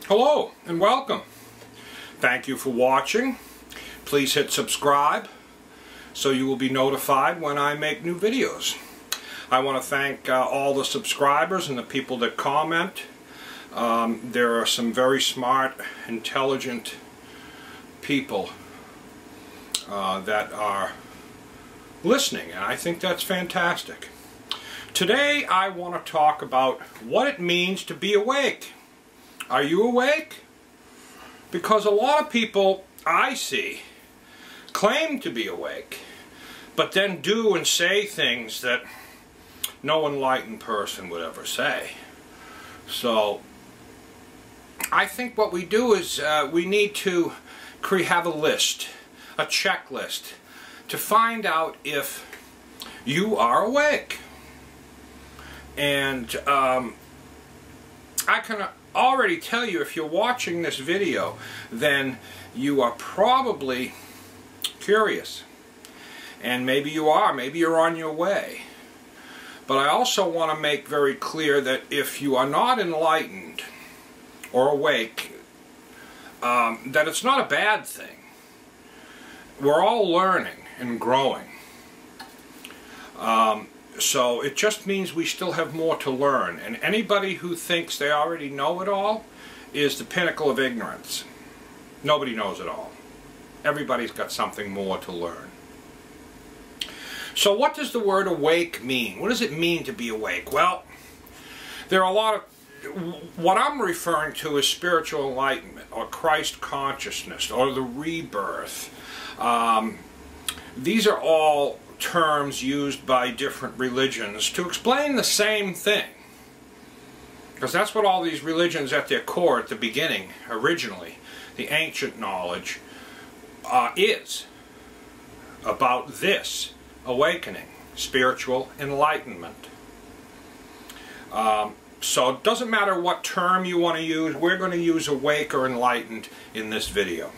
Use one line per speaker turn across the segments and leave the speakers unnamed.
Hello and welcome. Thank you for watching. Please hit subscribe so you will be notified when I make new videos. I want to thank all the subscribers and the people that comment. There are some very smart, intelligent people that are listening, and I think that's fantastic. Today I want to talk about what it means to be awake. Are you awake? Because a lot of people I see claim to be awake, but then do and say things that no enlightened person would ever say. So I think what we do is we need to have a list, a checklist, to find out if you are awake. And I can already tell you, if you're watching this video, then you are probably curious. And maybe you are, maybe you're on your way. But I also want to make very clear that if you are not enlightened or awake, that it's not a bad thing. We're all learning and growing. So it just means we still have more to learn. And anybody who thinks they already know it all is the pinnacle of ignorance. Nobody knows it all. Everybody's got something more to learn. So what does the word awake mean? What does it mean to be awake? Well, there are a lot of... What I'm referring to is spiritual enlightenment, or Christ consciousness, or the rebirth. These are all terms used by different religions to explain the same thing. Because that's what all these religions at their core, at the beginning, originally, the ancient knowledge, is about this awakening, spiritual enlightenment. So it doesn't matter what term you want to use, we're going to use awake or enlightened in this video.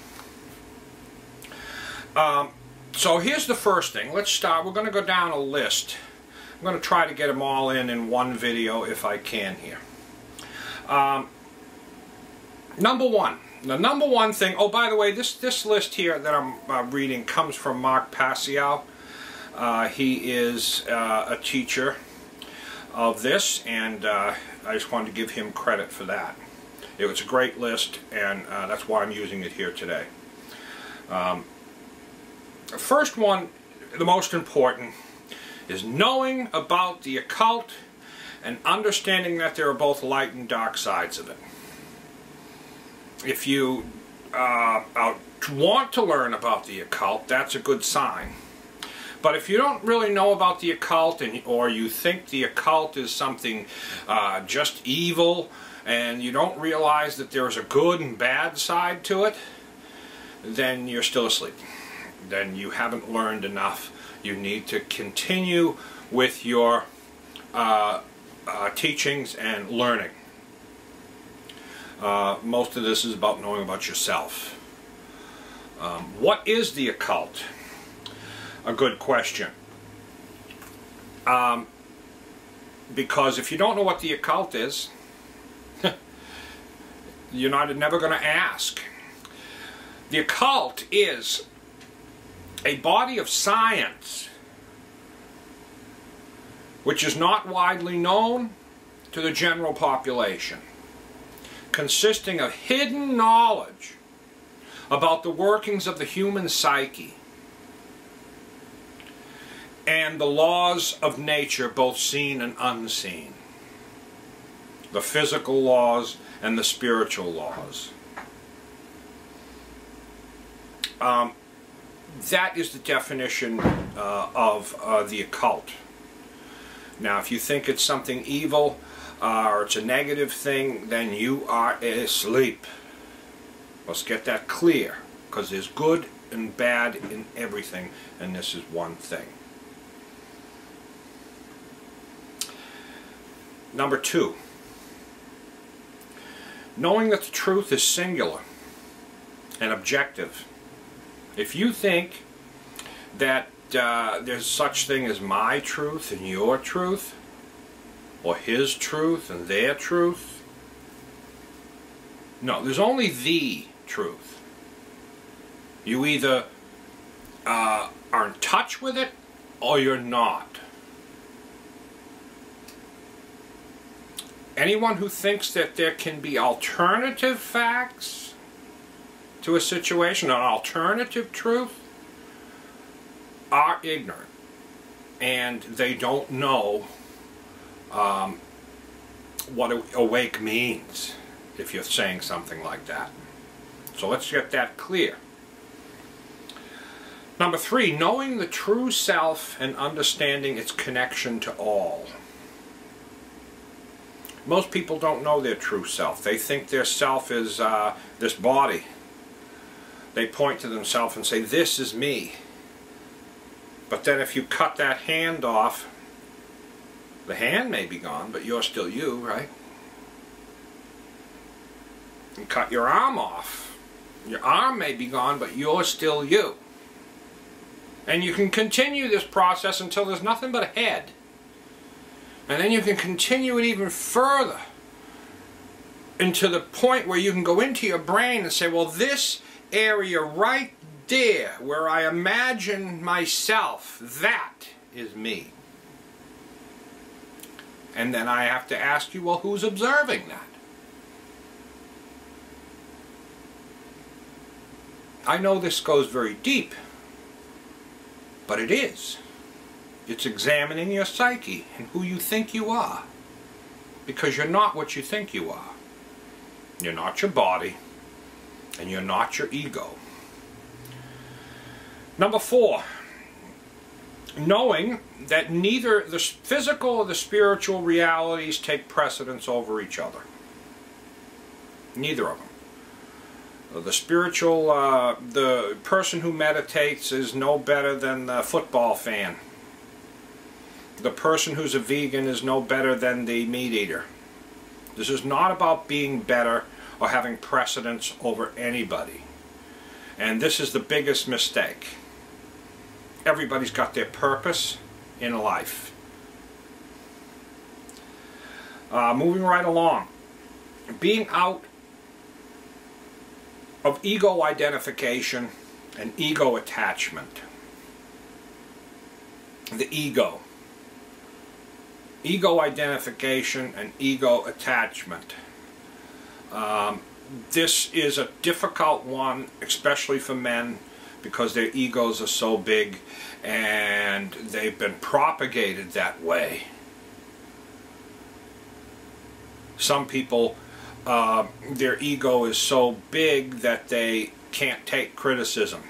So here's the first thing. Let's start. We're going to go down a list. I'm going to try to get them all in one video if I can here. Number one. The number one thing, oh, by the way, this list here that I'm reading comes from Mark Passiow. He is a teacher of this, and I just wanted to give him credit for that. It was a great list, and that's why I'm using it here today. The first one, the most important, is knowing about the occult and understanding that there are both light and dark sides of it. If you want to learn about the occult, that's a good sign. But if you don't really know about the occult, or you think the occult is something just evil, and you don't realize that there's a good and bad side to it, then you're still asleep. Then you haven't learned enough. You need to continue with your teachings and learning. Most of this is about knowing about yourself. What is the occult? A good question. Because if you don't know what the occult is, you're never going to ask. The occult is a body of science which is not widely known to the general population, consisting of hidden knowledge about the workings of the human psyche and the laws of nature, both seen and unseen, the physical laws and the spiritual laws. That is the definition of the occult. Now, if you think it's something evil or it's a negative thing, then you are asleep. Let's get that clear, because there's good and bad in everything, and this is one thing. Number two, knowing that the truth is singular and objective. If you think that there's such thing as my truth and your truth, or his truth and their truth, No, there's only the truth. You either are in touch with it or you're not. Anyone who thinks that there can be alternative facts to a situation, an alternative truth, are ignorant. And they don't know what awake means if you're saying something like that. So let's get that clear. Number 3, knowing the true self and understanding its connection to all. Most people don't know their true self. They think their self is this body. They point to themselves and say, this is me. But then if you cut that hand off, the hand may be gone, but you're still you, right? You cut your arm off. Your arm may be gone, but you're still you. And you can continue this process until there's nothing but a head. And then you can continue it even further into the point where you can go into your brain and say, well, this area right there where I imagine myself, that is me. And then I have to ask you, well, who's observing that? I know this goes very deep, but it is. It's examining your psyche and who you think you are. Because you're not what you think you are. You're not your body, and you're not your ego. Number 4, knowing that neither the physical or the spiritual realities take precedence over each other. Neither of them. The spiritual, the person who meditates is no better than the football fan. The person who's a vegan is no better than the meat eater. This is not about being better or having precedence over anybody. And this is the biggest mistake. Everybody's got their purpose in life. Moving right along. Being out of ego identification and ego attachment. The ego. Ego identification and ego attachment. This is a difficult one, especially for men, because their egos are so big and they've been propagated that way. Some people, their ego is so big that they can't take criticism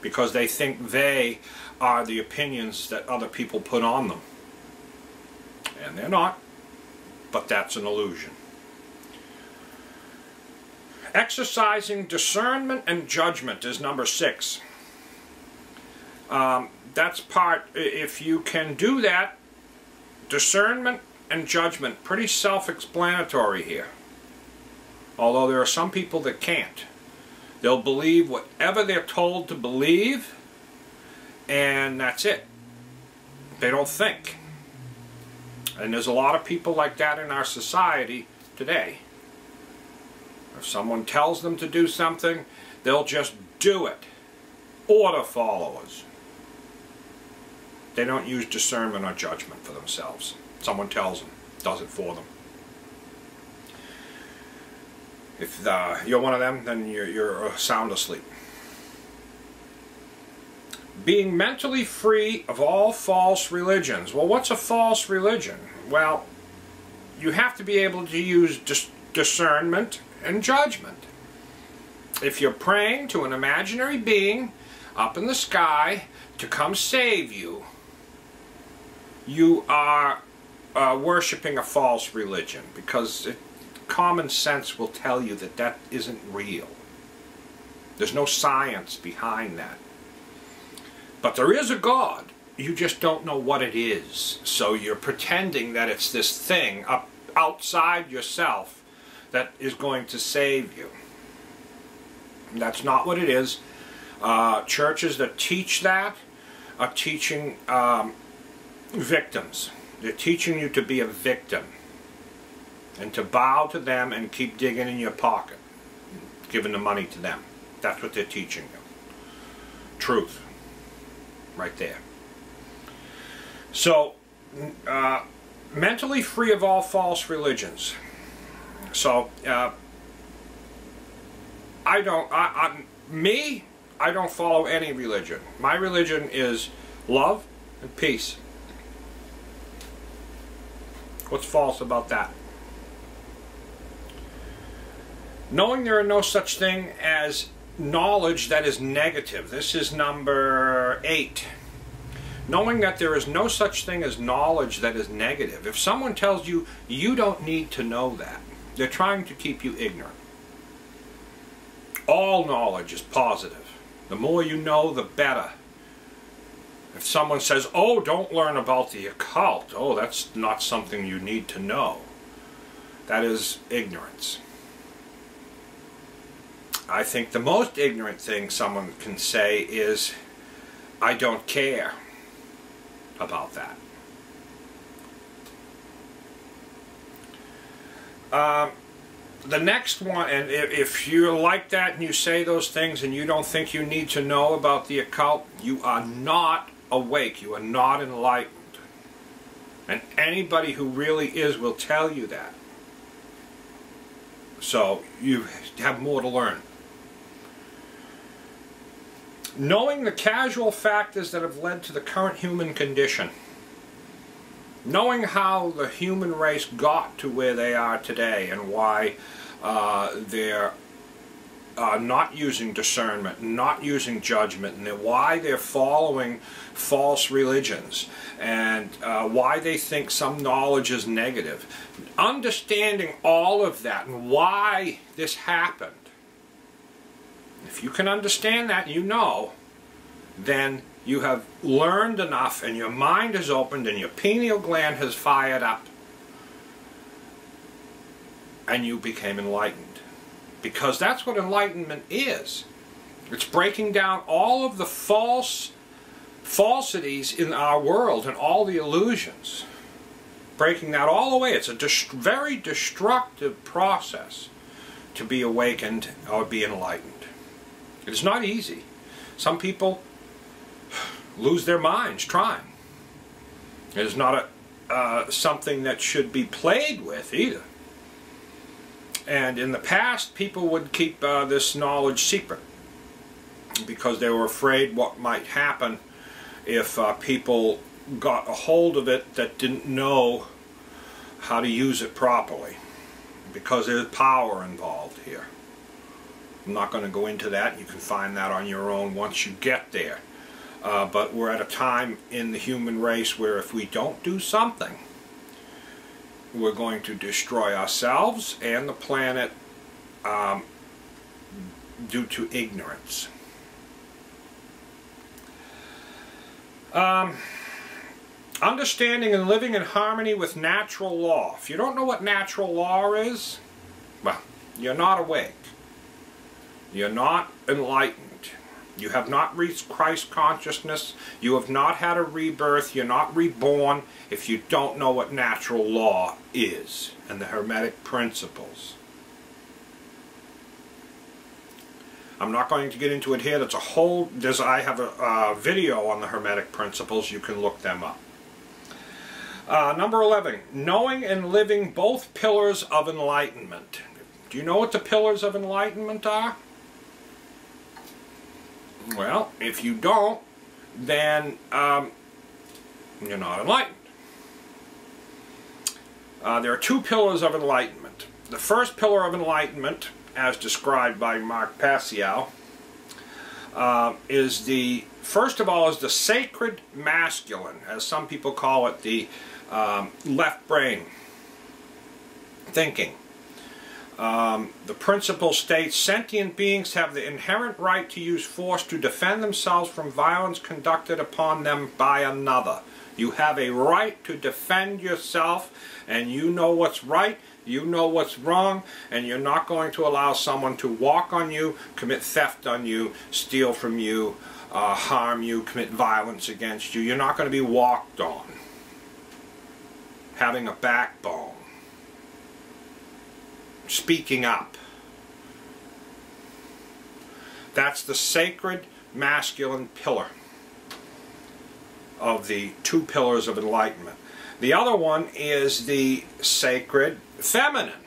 because they think they are the opinions that other people put on them. And they're not, but that's an illusion. Exercising discernment and judgment is number 6. That's part, if you can do that, discernment and judgment, pretty self-explanatory here. Although there are some people that can't. They'll believe whatever they're told to believe, and that's it. They don't think. And there's a lot of people like that in our society today. If someone tells them to do something, they'll just do it. Order followers. They don't use discernment or judgment for themselves. Someone tells them, does it for them. If you're one of them, then you're sound asleep. Being mentally free of all false religions. Well, what's a false religion? Well, you have to be able to use discernment and judgment. If you're praying to an imaginary being up in the sky to come save you, you are worshiping a false religion, because common sense will tell you that that isn't real. There's no science behind that. But there is a God. You just don't know what it is. So you're pretending that it's this thing up outside yourself that is going to save you. And that's not what it is. Churches that teach that are teaching victims. They're teaching you to be a victim. and to bow to them and keep digging in your pocket, giving the money to them. That's what they're teaching you. Truth. Right there. So, mentally free of all false religions. So, I don't follow any religion. My religion is love and peace. What's false about that? Knowing there are no such thing as knowledge that is negative. This is number 8. Knowing that there is no such thing as knowledge that is negative. If someone tells you, you don't need to know that, they're trying to keep you ignorant. All knowledge is positive. The more you know, the better. If someone says, oh, don't learn about the occult, oh, that's not something you need to know, that is ignorance. I think the most ignorant thing someone can say is, I don't care about that. The next one, and if you're like that and you say those things and you don't think you need to know about the occult, you are not awake, you are not enlightened. And anybody who really is will tell you that. So you have more to learn. Knowing the causal factors that have led to the current human condition. Knowing how the human race got to where they are today and why they're not using discernment, not using judgment, and why they're following false religions, and why they think some knowledge is negative. Understanding all of that and why this happened. If you can understand that, you know, then you have learned enough and your mind is opened and your pineal gland has fired up and you became enlightened. Because that's what enlightenment is. It's breaking down all of the falsities in our world and all the illusions. Breaking that all away. It's a very destructive process to be awakened or be enlightened. It's not easy. Some people lose their minds trying. It is not something that should be played with either. And in the past, people would keep this knowledge secret because they were afraid what might happen if people got a hold of it that didn't know how to use it properly, because there's power involved here. I'm not going to go into that. You can find that on your own once you get there. But we're at a time in the human race where if we don't do something, we're going to destroy ourselves and the planet due to ignorance. Understanding and living in harmony with natural law. If you don't know what natural law is, well, you're not awake. You're not enlightened. You have not reached Christ consciousness. You have not had a rebirth. You're not reborn if you don't know what natural law is and the Hermetic principles. I'm not going to get into it here. That's a whole... I have a video on the Hermetic principles. You can look them up. Number 11. Knowing and living both pillars of enlightenment. Do you know what the pillars of enlightenment are? Well, if you don't, then you're not enlightened. There are two pillars of enlightenment. The first pillar of enlightenment, as described by Mark Passio, is the, first of all, is the sacred masculine, as some people call it, the left brain thinking. The principle states, sentient beings have the inherent right to use force to defend themselves from violence conducted upon them by another. You have a right to defend yourself, and you know what's right, you know what's wrong, and you're not going to allow someone to walk on you, commit theft on you, steal from you, harm you, commit violence against you. You're not going to be walked on. Having a backbone. speaking up. That's the sacred masculine pillar of the two pillars of enlightenment. The other one is the sacred feminine,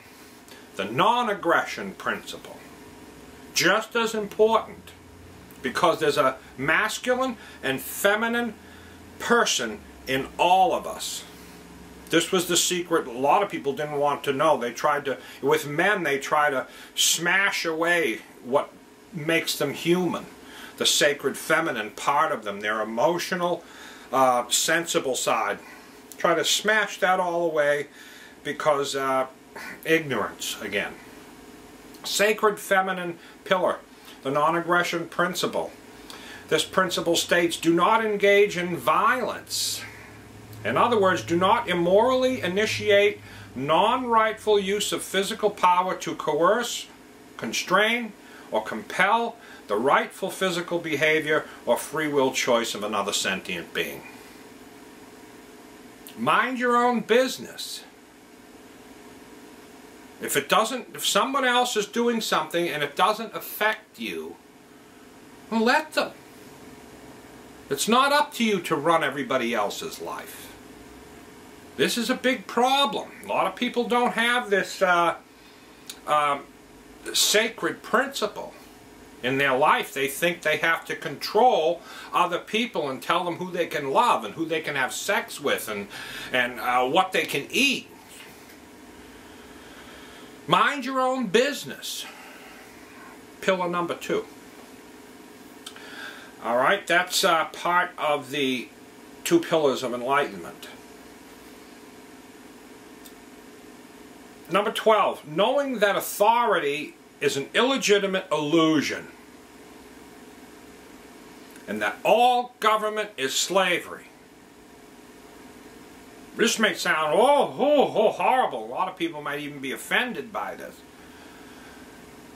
the non-aggression principle. Just as important, because there's a masculine and feminine person in all of us. This was the secret a lot of people didn't want to know. They tried to, with men, they try to smash away what makes them human. The sacred feminine part of them, their emotional, sensible side. Try to smash that all away because ignorance, again. Sacred feminine pillar, the non-aggression principle. This principle states, do not engage in violence. In other words, do not immorally initiate non-rightful use of physical power to coerce, constrain, or compel the rightful physical behavior or free will choice of another sentient being. Mind your own business. If someone else is doing something and it doesn't affect you, well, let them. It's not up to you to run everybody else's life. This is a big problem. A lot of people don't have this sacred principle in their life. They think they have to control other people and tell them who they can love and who they can have sex with and what they can eat. Mind your own business. Pillar number 2. All right, that's part of the 2 pillars of enlightenment. Number 12, knowing that authority is an illegitimate illusion and that all government is slavery. This may sound, horrible. A lot of people might even be offended by this.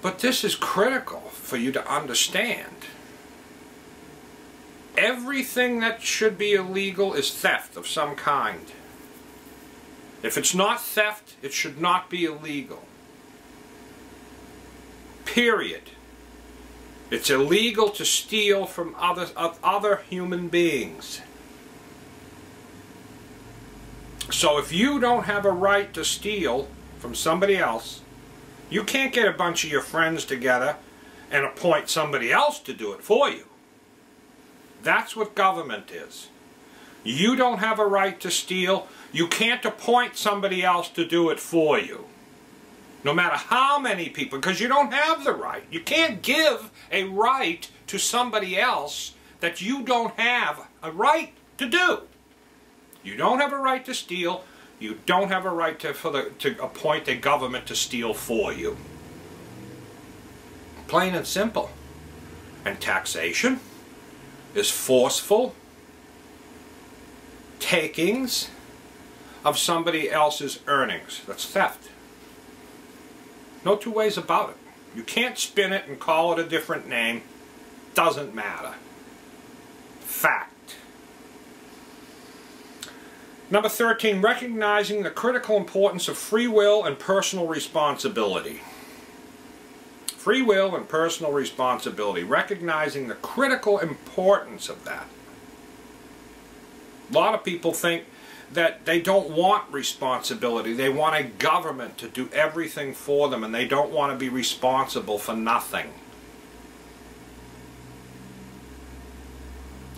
But this is critical for you to understand. Everything that should be illegal is theft of some kind. If it's not theft, it should not be illegal. Period. It's illegal to steal from other human beings. So if you don't have a right to steal from somebody else, you can't get a bunch of your friends together and appoint somebody else to do it for you. That's what government is. You don't have a right to steal. You can't appoint somebody else to do it for you. No matter how many people, because you don't have the right. You can't give a right to somebody else that you don't have a right to do. You don't have a right to steal. You don't have a right to appoint a government to steal for you. Plain and simple. And taxation is forceful takings of somebody else's earnings. That's theft. No two ways about it. You can't spin it and call it a different name. Doesn't matter. Fact. Number 13, recognizing the critical importance of free will and personal responsibility. Free will and personal responsibility. Recognizing the critical importance of that. A lot of people think that they don't want responsibility. They want a government to do everything for them, and they don't want to be responsible for nothing.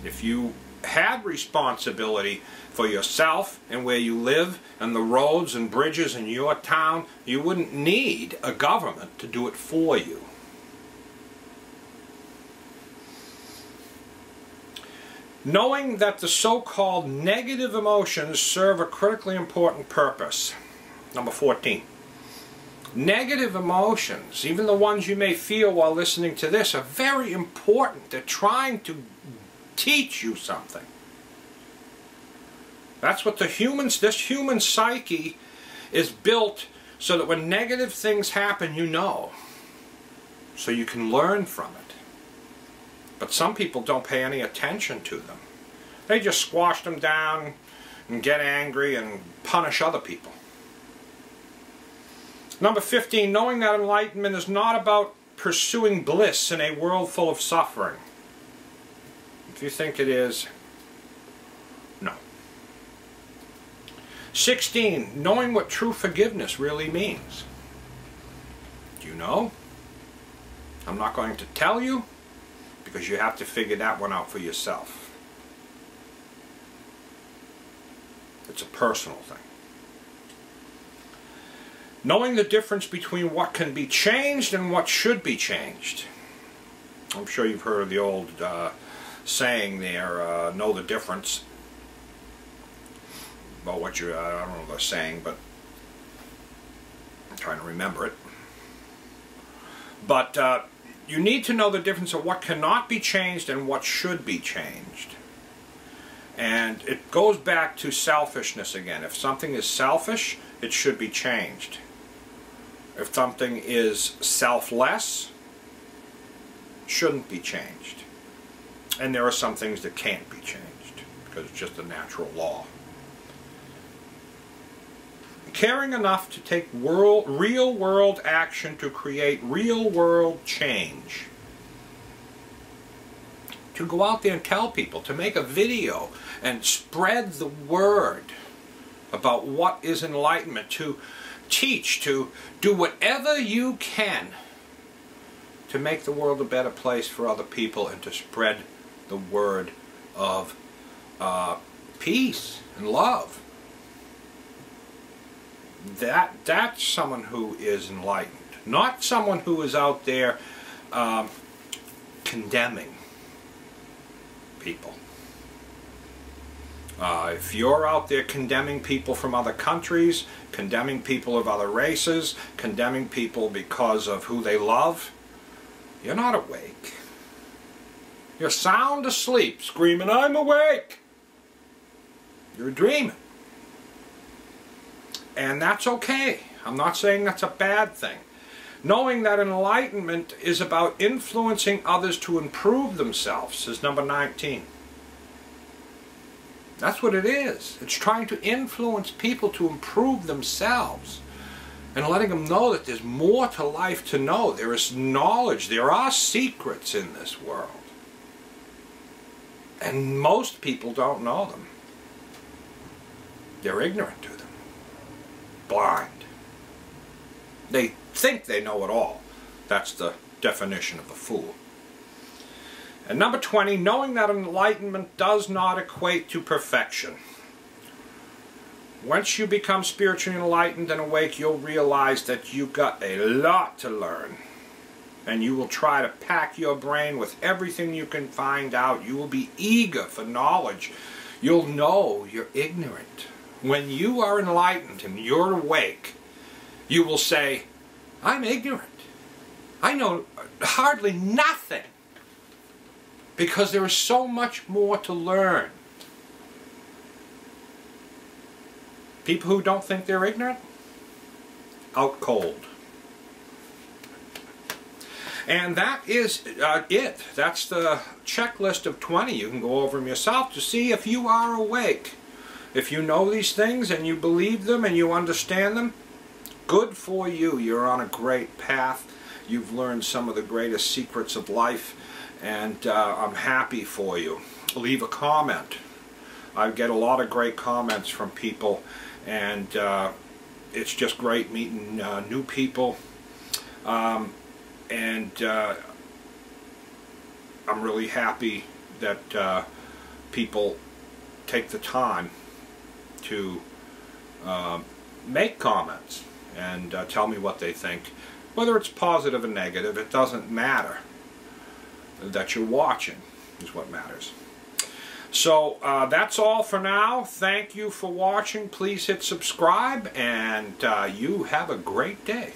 If you had responsibility for yourself and where you live and the roads and bridges in your town, you wouldn't need a government to do it for you. Knowing that the so-called negative emotions serve a critically important purpose. Number 14. Negative emotions, even the ones you may feel while listening to this, are very important. They're trying to teach you something. That's what this human psyche is built so that when negative things happen, you know. So you can learn from it. But some people don't pay any attention to them. They just squash them down and get angry and punish other people. Number 15, knowing that enlightenment is not about pursuing bliss in a world full of suffering. If you think it is, no. 16, knowing what true forgiveness really means. Do you know? I'm not going to tell you, because you have to figure that one out for yourself. It's a personal thing. Knowing the difference between what can be changed and what should be changed. I'm sure you've heard of the old saying there, know the difference. Well, what you, I don't know the saying, but I'm trying to remember it. But you need to know the difference of what cannot be changed and what should be changed. And it goes back to selfishness again. If something is selfish, it should be changed. If something is selfless, it shouldn't be changed. And there are some things that can't be changed because it's just a natural law. Caring enough to take real world action to create real world change. To go out there and tell people, to make a video and spread the word about what is enlightenment, to teach, to do whatever you can to make the world a better place for other people and to spread the word of peace and love. That's someone who is enlightened, not someone who is out there condemning people. If you're out there condemning people from other countries, condemning people of other races, condemning people because of who they love, you're not awake. You're sound asleep, screaming, "I'm awake!" You're dreaming. And that's okay. I'm not saying that's a bad thing. Knowing that enlightenment is about influencing others to improve themselves is number 19. That's what it is. It's trying to influence people to improve themselves and letting them know that there's more to life to know. There is knowledge. There are secrets in this world. And most people don't know them. They're ignorant to them. Blind. They think they know it all. That's the definition of a fool. And number 20, knowing that enlightenment does not equate to perfection. Once you become spiritually enlightened and awake, you'll realize that you've got a lot to learn. And you will try to pack your brain with everything you can find out. You will be eager for knowledge. You'll know you're ignorant. When you are enlightened and you're awake, you will say, "I'm ignorant. I know hardly nothing." Because there is so much more to learn. People who don't think they're ignorant, out cold. And that is it. That's the checklist of 20. You can go over them yourself to see if you are awake. If you know these things and you believe them and you understand them, good for you. You're on a great path. You've learned some of the greatest secrets of life, and I'm happy for you. Leave a comment. I get a lot of great comments from people, and it's just great meeting new people. And I'm really happy that people take the time to make comments and tell me what they think. Whether it's positive or negative, it doesn't matter. That you're watching is what matters. So that's all for now. Thank you for watching. Please hit subscribe, and you have a great day.